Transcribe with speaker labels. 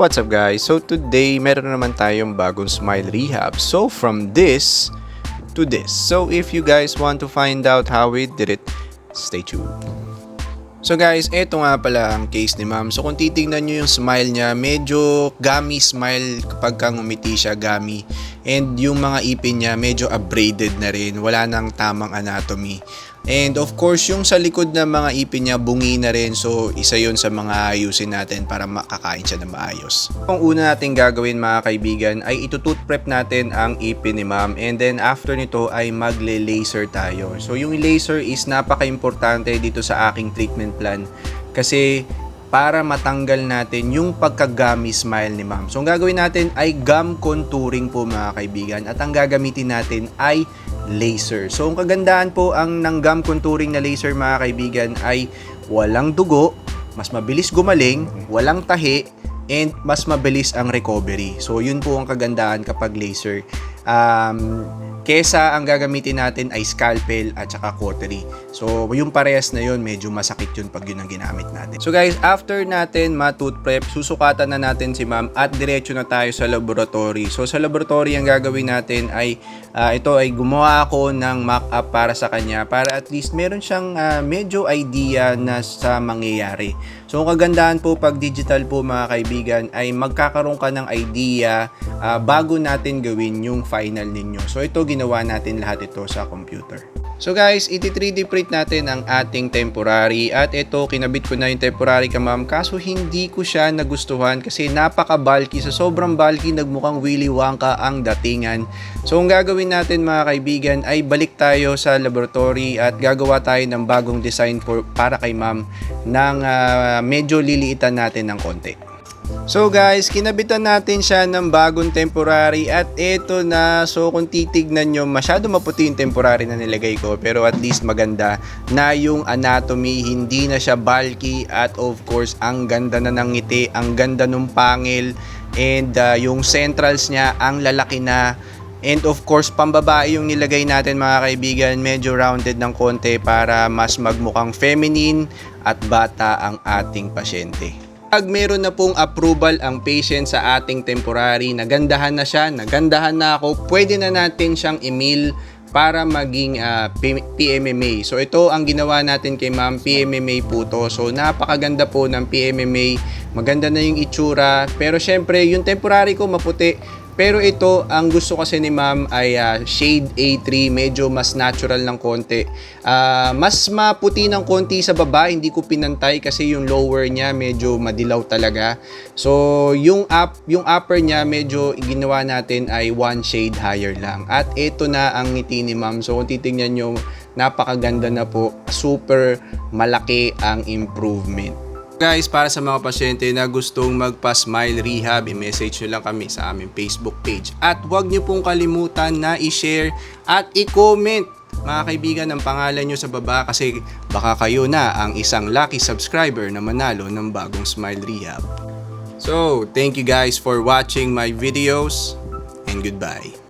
Speaker 1: What's up guys? So today meron na naman tayong bagong smile rehab. So from this to this. So if you guys want to find out how we did it, stay tuned. So guys, eto nga pala ang case ni ma'am. So kung titingnan nyo yung smile niya, medyo gummy smile kapag kang umiti siya, gummy. And yung mga ipin niya medyo abraded na rin, wala nang tamang anatomy. And of course, yung sa likod ng mga ipin niya, bungi na rin. So, isa yun sa mga ayusin natin para makakain siya ng maayos. Ang una natin gagawin mga kaibigan ay ito-tooth prep natin ang ipin ni ma'am. And then after nito ay magle-laser tayo. So, yung laser is napaka-importante dito sa aking treatment plan. Kasi para matanggal natin yung pagka-gummy smile ni ma'am. So, ang gagawin natin ay gum contouring po mga kaibigan. At ang gagamitin natin ay laser. So, ang kagandahan po ng gum contouring na laser mga kaibigan ay walang dugo, mas mabilis gumaling, walang tahi, and mas mabilis ang recovery. So, yun po ang kagandahan kapag laser. Kesa ang gagamitin natin ay scalpel at saka cautery. So, yung parehas na yun, medyo masakit yun pag yun ang ginamit natin. So guys, after natin ma-tooth prep, susukatan na natin si ma'am at diretso na tayo sa laboratory. So, sa laboratory ang gagawin natin ay ito ay gumawa ako ng mock-up para sa kanya para at least meron siyang medyo idea na sa mangyayari. So, ang kagandahan po pag digital po mga kaibigan ay magkakaroon ka ng idea bago natin gawin yung final ninyo. So, ito ginawa natin lahat ito sa computer. So guys, iti-3D print natin ang ating temporary at ito kinabit ko na yung temporary ka ma'am kaso hindi ko siya nagustuhan kasi napaka-bulky. Sa sobrang bulky nagmukhang Willy Wonka ang datingan. So ang gagawin natin mga kaibigan ay balik tayo sa laboratory at gagawa tayo ng bagong design para kay ma'am ng medyo liliitan natin ng konti. So guys, kinabitan natin siya ng bagong temporary at eto na. So kung titignan nyo, masyado maputi yung temporary na nilagay ko pero at least maganda na yung anatomy, hindi na siya bulky at of course ang ganda na ng ngiti, ang ganda ng pangil and yung centrals niya ang lalaki na. And of course, pambabae yung nilagay natin mga kaibigan, medyo rounded ng konti para mas magmukhang feminine at bata ang ating pasyente. Pag meron na pong approval ang patient sa ating temporary, nagandahan na siya, nagandahan na ako, pwede na natin siyang email para maging PMMA. So ito ang ginawa natin kay ma'am, PMMA po to. So napakaganda po ng PMMA, maganda na yung itsura, pero syempre yung temporary ko maputi. Pero ito, ang gusto kasi ni ma'am ay shade A3, medyo mas natural ng konti. Mas maputi ng konti sa baba, hindi ko pinantay kasi yung lower niya medyo madilaw talaga. So, yung upper niya medyo ginawa natin ay one shade higher lang. At ito na ang ngiti ni ma'am. So, kung titingnan nyo, napakaganda na po. Super malaki ang improvement. Guys, para sa mga pasyente na gustong magpa-smile rehab, i-message nyo lang kami sa aming Facebook page. At huwag nyo pong kalimutan na i-share at i-comment mga kaibigan ang pangalan nyo sa baba kasi baka kayo na ang isang lucky subscriber na manalo ng bagong smile rehab. So, thank you guys for watching my videos and goodbye.